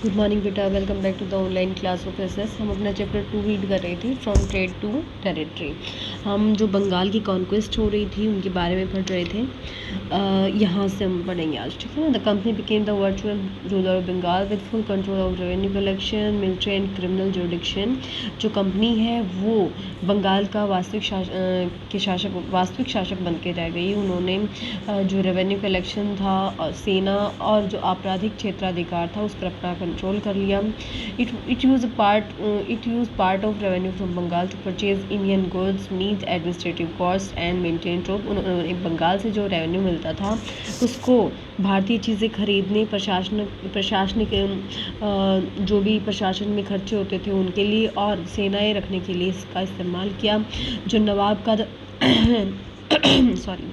Good morning बेटा, welcome back to the online class of SS. हम अपना chapter 2 read कर रहे थे, फ्रॉम ट्रेड टू टेरिटरी। हम जो बंगाल की कॉन्क्वेस्ट हो रही थी उनके बारे में पढ़ रहे थे। यहाँ से हम पढ़ेंगे आज, ठीक है ना। The company became the virtual ruler of Bengal with full control of revenue collection, military and criminal jurisdiction. जो कंपनी है वो बंगाल का वास्तविक शासक बन के रह गई। उन्होंने जो रेवेन्यू कलेक्शन था, सेना और जो आपराधिक क्षेत्राधिकार था उस पर अपना कंट्रोल कर लिया। It use part of revenue from Bengal to purchase Indian goods, meet administrative cost and maintain troop. उन्होंने बंगाल से जो रेवेन्यू मिलता था उसको भारतीय चीज़ें खरीदने, प्रशासनिक जो भी प्रशासन में खर्चे होते थे उनके लिए और सेनाएं रखने के लिए इसका इस्तेमाल किया। जो नवाब का sorry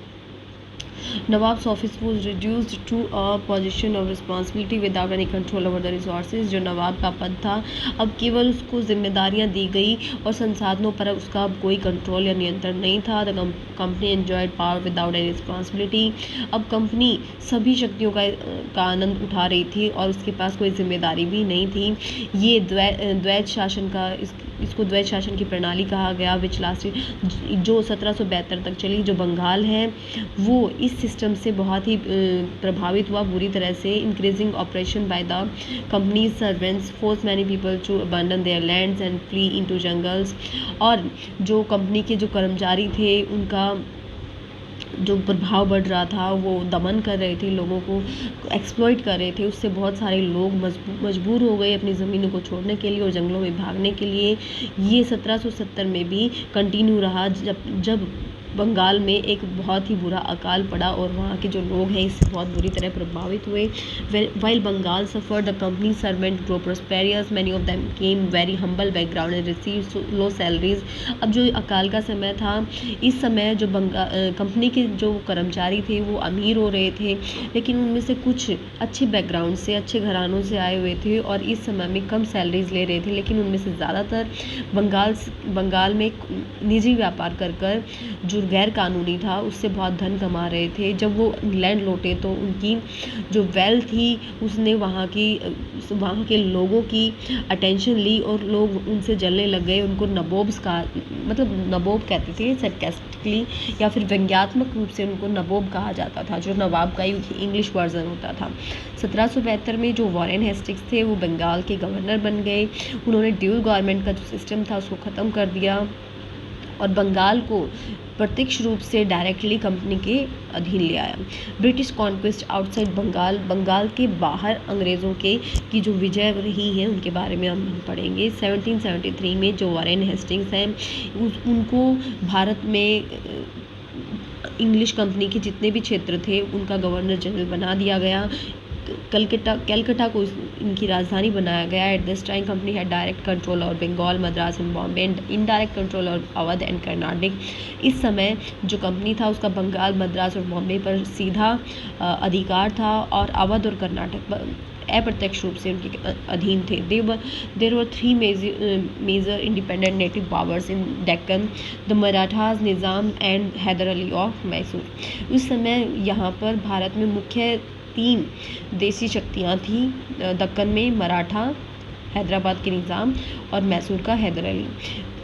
Nawab's office was reduced to a position of responsibility without any control over the resources। जो नवाब का पद था अब केवल उसको जिम्मेदारियां दी गई और संसाधनों पर उसका अब कोई कंट्रोल या नियंत्रण नहीं था। The company enjoyed power without any responsibility. अब कंपनी सभी शक्तियों का आनंद उठा रही थी और उसके पास कोई जिम्मेदारी भी नहीं थी। ये द्वैत शासन का इसको द्वैत शासन की प्रणाली कहा गया, विच लास्ट जो 1772 तक चली। जो बंगाल है वो इस सिस्टम से बहुत ही प्रभावित हुआ बुरी तरह से। Increasing operation by the company servants force many people to abandon their lands and flee into jungles. और जो कंपनी के जो कर्मचारी थे उनका जो प्रभाव बढ़ रहा था, वो दमन कर रहे थे, लोगों को एक्सप्लॉइट कर रहे थे। उससे बहुत सारे लोग मजबूर हो गए अपनी ज़मीनों को छोड़ने के लिए और जंगलों में भागने के लिए। ये 1770 में भी कंटिन्यू रहा, जब बंगाल में एक बहुत ही बुरा अकाल पड़ा और वहाँ के जो लोग हैं इससे बहुत बुरी तरह प्रभावित हुए। While Bengal suffer the company servant grow prosperous, many of them came very humble background and receive low salaries. अब जो अकाल का समय था, इस समय जो कंपनी के जो कर्मचारी थे वो अमीर हो रहे थे, लेकिन उनमें से कुछ अच्छे बैकग्राउंड से, अच्छे घरानों से आए हुए थे और इस समय में कम सैलरीज ले रहे थे। लेकिन उनमें से ज़्यादातर बंगाल में निजी व्यापार कर जो गैर कानूनी था उससे बहुत धन कमा रहे थे। जब वो इंग्लैंड लौटे तो उनकी जो वेल्थ थी उसने वहाँ के लोगों की अटेंशन ली और लोग उनसे जलने लग गए। उनको नबोब्स का मतलब नबोब कहते थे सरकास्टिकली, या फिर व्यंग्यात्मक रूप से उनको नबोब कहा जाता था, जो नवाब का ही इंग्लिश वर्जन होता था। 1772 में जो वॉरेन हेस्टिंग्स थे वो बंगाल के गवर्नर बन गए। उन्होंने ड्यूल गवर्नमेंट का जो सिस्टम था उसको ख़त्म कर दिया और बंगाल को प्रत्यक्ष रूप से डायरेक्टली कंपनी के अधीन ले आया। ब्रिटिश कॉन्क्वेस्ट आउटसाइड बंगाल के बाहर अंग्रेज़ों की जो विजय रही है उनके बारे में हम पढ़ेंगे। 1773 में जो वॉरेन हेस्टिंग्स हैं उनको भारत में इंग्लिश कंपनी के जितने भी क्षेत्र थे उनका गवर्नर जनरल बना दिया गया। कलकत्ता को इनकी राजधानी बनाया गया। At this time company had direct control over Bengal, Madras and Bombay and indirect control over Awadh and Karnataka. इस समय जो कंपनी था उसका बंगाल, मद्रास और बॉम्बे पर सीधा अधिकार था और अवध और कर्नाटक पर अप्रत्यक्ष रूप से उनके अधीन थे। There were 3 major independent native powers in Deccan, the Marathas, Nizam and Hyder Ali of Mysore. उस समय यहाँ पर भारत में मुख्य 3 देसी शक्तियाँ थीं, दक्कन में मराठा, हैदराबाद के निज़ाम और मैसूर का Haider Ali.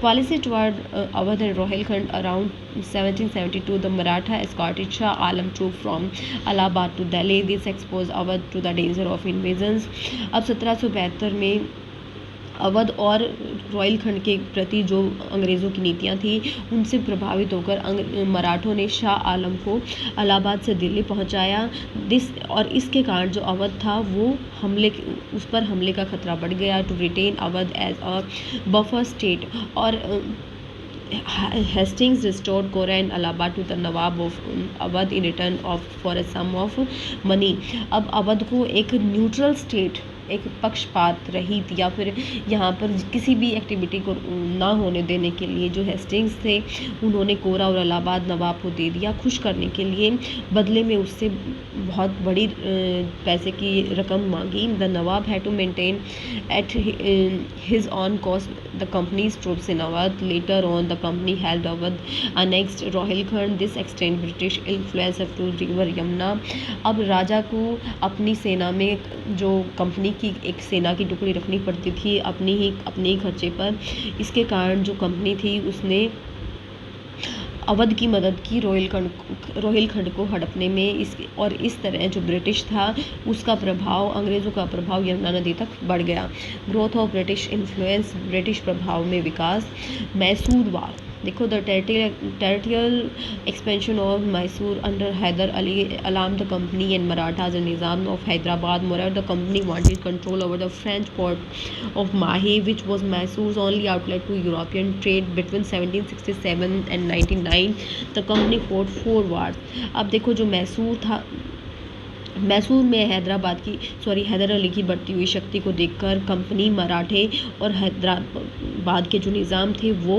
Policy toward Awadh and Rohilkhand around 1772, the Maratha escorted Shah Alam troops from Allahabad to Delhi. This exposed Awadh to the danger of invasions। अब 1772 में अवध और रोहिलखंड के प्रति जो अंग्रेज़ों की नीतियां थी उनसे प्रभावित होकर मराठों ने शाह आलम को इलाहाबाद से दिल्ली पहुंचाया। और इसके कारण जो अवध था वो उस पर हमले का खतरा बढ़ गया। To retain Awadh as a buffer state Warren Hastings restored Kora and Allahabad to the Nawab of Awadh in return for a sum of money. अब अवध को एक न्यूट्रल स्टेट, एक पक्षपात रहित या फिर यहाँ पर किसी भी एक्टिविटी को ना होने देने के लिए जो हेस्टिंग्स थे उन्होंने कोरा और इलाहाबाद नवाब को दे दिया खुश करने के लिए। बदले में उससे बहुत बड़ी पैसे की रकम मांगी। The Nawab had to maintain at his own cost the company's troops in Awadh. Later on the company held Awadh annexed Rohilkhand. This extend British influence up to river Yamuna. अब राजा को अपनी सेना में जो कंपनी कि एक सेना की टुकड़ी रखनी पड़ती थी अपने ही खर्चे पर। इसके कारण जो कंपनी थी उसने अवध की मदद की रोहिलखंड को हड़पने में। इस तरह जो ब्रिटिश था उसका प्रभाव, अंग्रेज़ों का प्रभाव यमुना नदी तक बढ़ गया। Growth of British influence, British प्रभाव में विकास। मैसूर वार, देखो the territorial expansion of Mysore under Hyder Ali alarmed the company and Marathas and Nizam of Hyderabad. Moreover, the company wanted control over the French port of Mahe, which was Mysore's only outlet to European trade. Between 1767 and 99, the company fought 4 wars. अब देखो जो मैसूर में हैदर अली की बढ़ती हुई शक्ति को देखकर कंपनी, मराठे और हैदराबाद के जो निज़ाम थे वो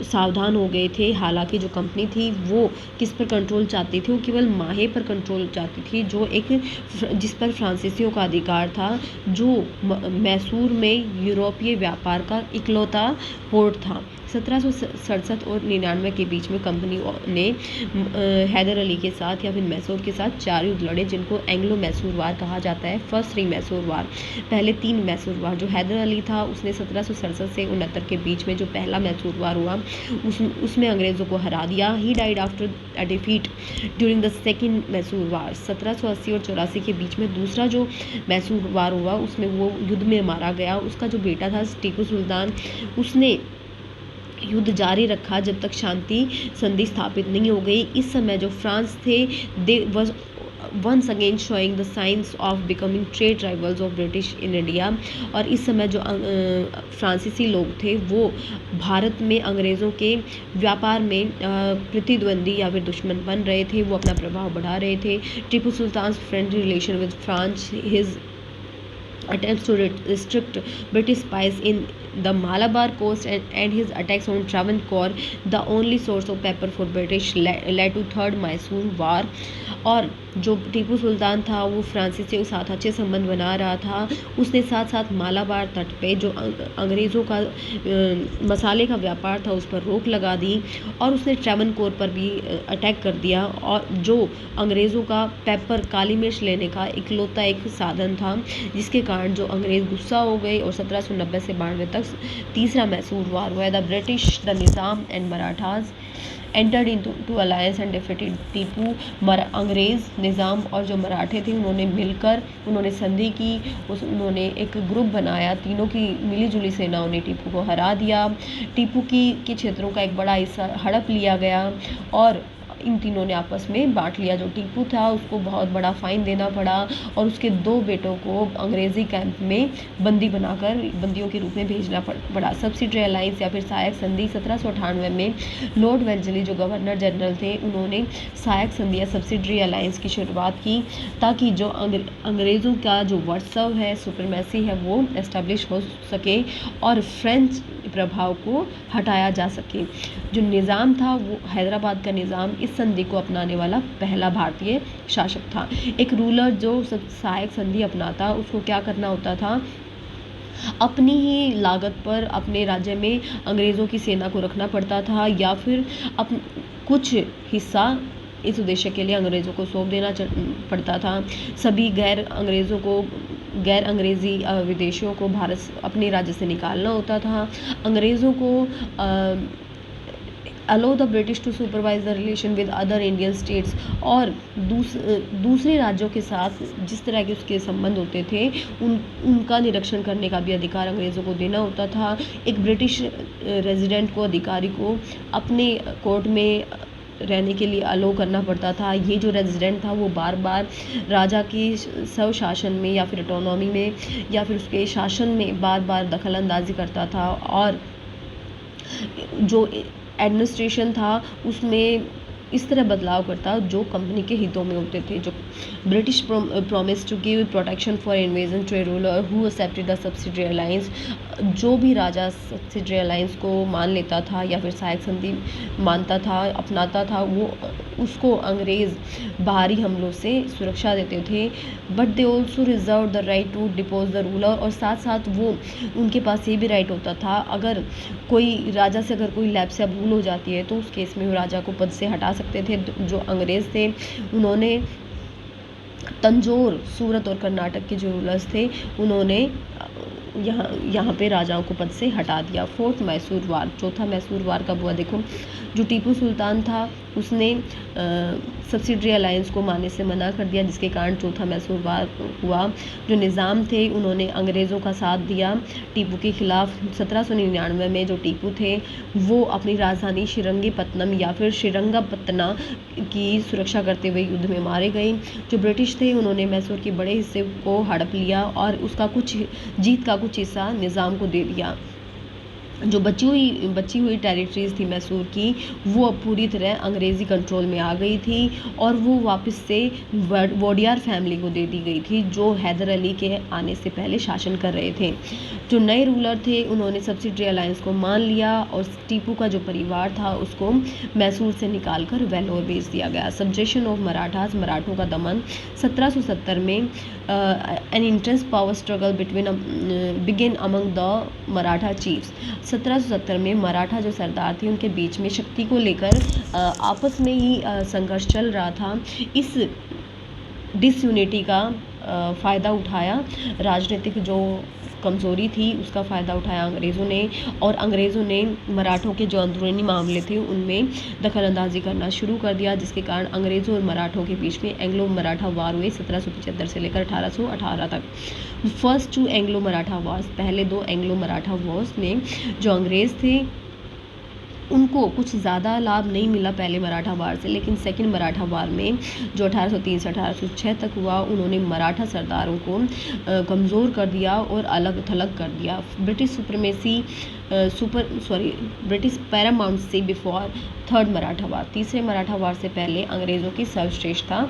सावधान हो गए थे। हालांकि जो कंपनी थी वो किस पर कंट्रोल चाहती थी, वो केवल माहे पर कंट्रोल चाहती थी, जो जिस पर फ्रांसीसियों का अधिकार था, जो मैसूर में यूरोपीय व्यापार का इकलौता पोर्ट था। 1767 और 99 के बीच में कंपनी ने हैदर अली के साथ या फिर मैसूर के साथ 4 युद्ध लड़े, जिनको एंग्लो मैसूर वार कहा जाता है। फर्स्ट 3 मैसूर वार, पहले 3 मैसूर वार। जो हैदर अली था उसने 1767 से 69 के बीच में जो पहला मैसूर वार हुआ उसमें अंग्रेज़ों को हरा दिया। He died after a defeat during the second Mysore war. 1780 और 84 के बीच में दूसरा जो मैसूर वार हुआ उसमें वो युद्ध में मारा गया। उसका जो बेटा था टीपू सुल्तान, उसने युद्ध जारी रखा जब तक शांति संधि स्थापित नहीं हो गई। इस समय जो फ्रांस थे they was once again showing the signs of becoming trade rivals of British in India. और इस समय जो फ्रांसीसी लोग थे वो भारत में अंग्रेज़ों के व्यापार में प्रतिद्वंदी या फिर दुश्मन बन रहे थे, वो अपना प्रभाव बढ़ा रहे थे। Tipu Sultan friendly relation with France, his attempts to restrict British spies in the Malabar coast and his attacks on Travancore, the only source of pepper for British, led to third Mysore war। और जो टीपू सुल्तान था वो फ्रांसीसियों के साथ अच्छे संबंध बना रहा था। उसने साथ साथ मालाबार तट पे जो अंग्रेज़ों का मसाले का व्यापार था उस पर रोक लगा दी, और उसने ट्रेवनकोर पर भी अटैक कर दिया, और जो अंग्रेज़ों का पेपर, काली मिर्च लेने का इकलौता एक साधन था, जिसके कारण जो अंग्रेज़ गुस्सा हो गए और 1790 से 92 तक तीसरा मैसूर वार हुआ। The British, the Nizam and Marathas entered into alliance and defeated Tipu. अंग्रेज़, निज़ाम और जो मराठे थे उन्होंने मिलकर संधि की, उन्होंने एक ग्रुप बनाया, तीनों की मिलीजुली सेनाओं ने टीपू को हरा दिया। टीपू के क्षेत्रों का एक बड़ा हिस्सा हड़प लिया गया और इन तीनों ने आपस में बांट लिया। जो टीपू था उसको बहुत बड़ा फाइन देना पड़ा और उसके 2 बेटों को अंग्रेज़ी कैंप में बंदियों के रूप में भेजना पड़ा। सब्सिडरी अलायंस या फिर सहायक संधि 1798 में लॉर्ड वेल्लेस्ली जो गवर्नर जनरल थे उन्होंने सहायक संधि या सब्सिडरी अलायंस की शुरुआत की, ताकि जो अंग्रेज़ों का जो वर्चस्व है, सुप्रीमेसी है, वो एस्टेब्लिश हो सके और फ्रेंच प्रभाव को हटाया जा सके। जो निज़ाम था वो हैदराबाद का निज़ाम इस संधि को अपनाने वाला पहला भारतीय शासक था। एक रूलर जो सहायक संधि अपनाता उसको क्या करना होता था, अपनी ही लागत पर अपने राज्य में अंग्रेज़ों की सेना को रखना पड़ता था, या फिर कुछ हिस्सा इस उद्देश्य के लिए अंग्रेज़ों को सौंप देना पड़ता था। सभी गैर अंग्रेज़ी विदेशियों को भारत अपने राज्य से निकालना होता था। अंग्रेज़ों को allow the British to supervise the relation with other Indian states, और दूसरे राज्यों के साथ जिस तरह के उसके संबंध होते थे उनका निरीक्षण करने का भी अधिकार अंग्रेज़ों को देना होता था। एक ब्रिटिश रेजिडेंट को, अधिकारी को अपने कोर्ट में रहने के लिए अलो करना पड़ता था। ये जो रेजिडेंट था वो बार बार राजा की स्वशासन में या फिर ऑटोनॉमी में या फिर उसके शासन में बार बार दखल अंदाजी करता था, और जो एडमिनिस्ट्रेशन था उसमें इस तरह बदलाव करता जो कंपनी के हितों में होते थे। जो British promise to give protection for invasion to a ruler who accepted the subsidiary alliance, जो भी राजा सब्सिडरी अलायंस को मान लेता था या फिर सहायक संधि मानता था, अपनाता था, वो उसको अंग्रेज़ बाहरी हमलों से सुरक्षा देते थे। But they also reserve the right to depose the ruler, और साथ साथ वो उनके पास ये भी राइट होता था अगर कोई राजा से अगर कोई लैप्स या भूल हो जाती है तो उस केस में वो राजा को पद से हटा सकते थे। जो अंग्रेज़ थे उन्होंने तंजौर, सूरत और कर्नाटक के जो रूलर्स थे उन्होंने यहाँ पे राजाओं को पद से हटा दिया। फोर्थ मैसूर वार, चौथा मैसूर वार कब हुआ देखो। जो टीपू सुल्तान था उसने सब्सिडरी अलायंस को मानने से मना कर दिया, जिसके कारण चौथा मैसूर वार हुआ। जो निज़ाम थे उन्होंने अंग्रेज़ों का साथ दिया टीपू के खिलाफ। 1799 में जो टीपू थे वो अपनी राजधानी श्रीरंगपत्तनम या फिर श्रीरंगपत्तना की सुरक्षा करते हुए युद्ध में मारे गए। जो ब्रिटिश थे उन्होंने मैसूर के बड़े हिस्से को हड़प लिया और उसका कुछ जीत का कुछ हिस्सा निज़ाम को दे दिया। जो बची हुई टेरिटरीज थी मैसूर की वो अब पूरी तरह अंग्रेज़ी कंट्रोल में आ गई थी और वो वापस से वोडियार फैमिली को दे दी गई थी, जो हैदर अली के आने से पहले शासन कर रहे थे। जो नए रूलर थे उन्होंने सब्सिडरी अलायंस को मान लिया और टीपू का जो परिवार था उसको मैसूर से निकालकर वेल्लोर भेज दिया गया। सब्जेक्शन ऑफ मराठास, मराठों का दमन। 1770 में N intense power struggle begin among the Maratha chiefs. 1770 में मराठा जो सरदार थे उनके बीच में शक्ति को लेकर आपस में ही संघर्ष चल रहा था। इस डिसयूनिटी का फ़ायदा उठाया, राजनीतिक जो कमज़ोरी थी उसका फ़ायदा उठाया अंग्रेज़ों ने, और अंग्रेज़ों ने मराठों के जो अंदरूनी मामले थे उनमें दखल अंदाजी करना शुरू कर दिया, जिसके कारण अंग्रेज़ों और मराठों के बीच में एंग्लो मराठा वार हुए 1775 से लेकर 1818 तक। First two Anglo Maratha wars, पहले दो एंग्लो मराठा वॉर्स में जो अंग्रेज़ थे उनको कुछ ज़्यादा लाभ नहीं मिला पहले मराठा वार से, लेकिन सेकंड मराठा वार में जो 1803 से 1806 तक हुआ उन्होंने मराठा सरदारों को कमज़ोर कर दिया और अलग थलग कर दिया। ब्रिटिश पैरामाउंटेंसी बिफोर थर्ड मराठा वार, तीसरे मराठा वार से पहले अंग्रेज़ों की सर्वश्रेष्ठता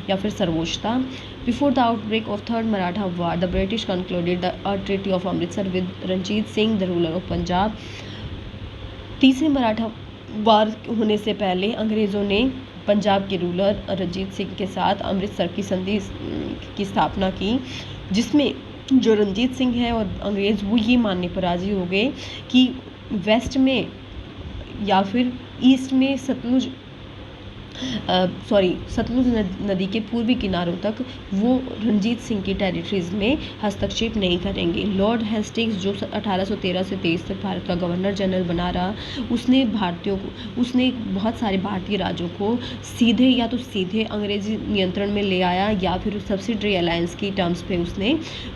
या फिर सर्वोच्चता। Before the outbreak of third Maratha war the British concluded the treaty of Amritsar with Ranjit Singh the ruler of Punjab. तीसरे मराठा वार होने से पहले अंग्रेज़ों ने पंजाब के रूलर रणजीत सिंह के साथ अमृतसर की संधि की स्थापना की, जिसमें जो रणजीत सिंह है और अंग्रेज़ वो ये मानने पर राज़ी हो गए कि वेस्ट में या फिर ईस्ट में सतलुज नदी के पूर्वी किनारों तक वो रणजीत सिंह की टेरिटरीज में हस्तक्षेप नहीं करेंगे। लॉर्ड हेस्टिंग्स जो 1813 से 23 तक भारत का गवर्नर जनरल बना रहा, उसने बहुत सारे भारतीय राज्यों को सीधे अंग्रेजी नियंत्रण में ले आया या फिर सब्सिडरी अलायंस की टर्म्स पे उसने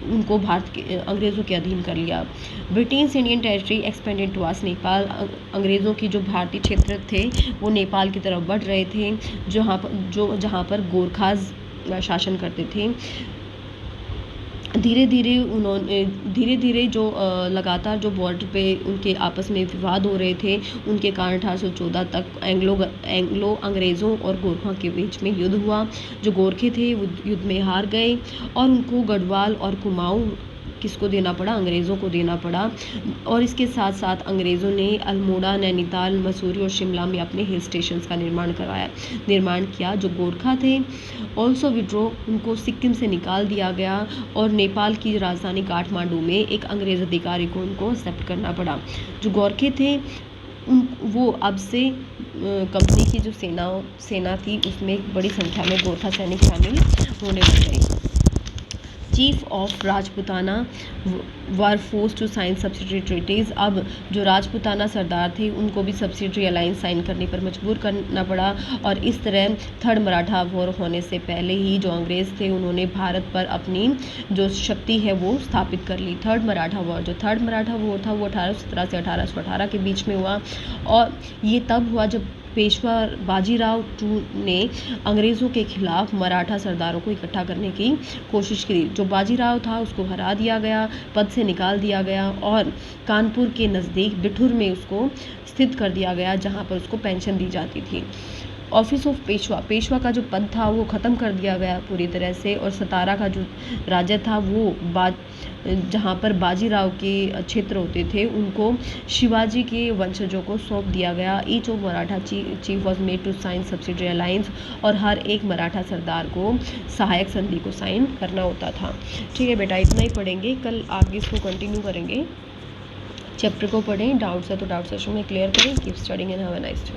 उनको अंग्रेज़ों के अधीन कर लिया। British Indian territory expanded towards Nepal, अंग्रेज़ों की जो भारतीय क्षेत्र थे वो नेपाल की तरफ बढ़ रहे थे, जहाँ पर गोरखाज शासन करते थे। धीरे धीरे जो लगातार जो बॉर्डर पे उनके आपस में विवाद हो रहे थे, उनके कारण 1814 तक एंग्लो अंग्रेज़ों और गोरखों के बीच में युद्ध हुआ। जो गोरखे थे वो युद्ध में हार गए और उनको गढ़वाल और कुमाऊं किसको देना पड़ा, अंग्रेज़ों को देना पड़ा। और इसके साथ साथ अंग्रेज़ों ने अल्मोड़ा, नैनीताल, मसूरी और शिमला में अपने हिल स्टेशंस का निर्माण किया। जो गोरखा थे ऑल्सो विड्रो, उनको सिक्किम से निकाल दिया गया और नेपाल की राजधानी काठमांडू में एक अंग्रेज़ अधिकारी को उनको एक्सेप्ट करना पड़ा। जो गोरखे थे वो अब से कंपनी की जो सेना थी उसमें बड़ी संख्या में गोरखा सैनिक शामिल होने लग गए। Chief of Rajputana were force to sign subsidiary treaties, अब जो राजपुताना सरदार थे उनको भी सब्सिडरी अलायंस साइन करने पर मजबूर करना पड़ा और इस तरह थर्ड मराठा वॉर होने से पहले ही जो अंग्रेज़ थे उन्होंने भारत पर अपनी जो शक्ति है वो स्थापित कर ली। थर्ड मराठा वॉर था वो 1817 से 1818 के बीच में हुआ और ये तब हुआ जब पेशवा बाजीराव ने अंग्रेज़ों के खिलाफ मराठा सरदारों को इकट्ठा करने की कोशिश की। जो बाजीराव था उसको हरा दिया गया, पद से निकाल दिया गया और कानपुर के नज़दीक बिठूर में उसको स्थित कर दिया गया, जहां पर उसको पेंशन दी जाती थी। ऑफिस ऑफ पेशवा का जो पद था वो ख़त्म कर दिया गया पूरी तरह से और सतारा का जो राज्य था वो जहाँ पर बाजीराव के क्षेत्र होते थे उनको शिवाजी के वंशजों को सौंप दिया गया। Each of Maratha chief was made to sign subsidiary alliance, और हर एक मराठा सरदार को सहायक संधि को साइन करना होता था। ठीक है बेटा, इतना ही पढ़ेंगे, कल आगे इसको कंटिन्यू करेंगे। चैप्टर को पढ़ें, डाउट्स है तो डाउट सेशन में क्लियर करें। Keep studying and have a nice day.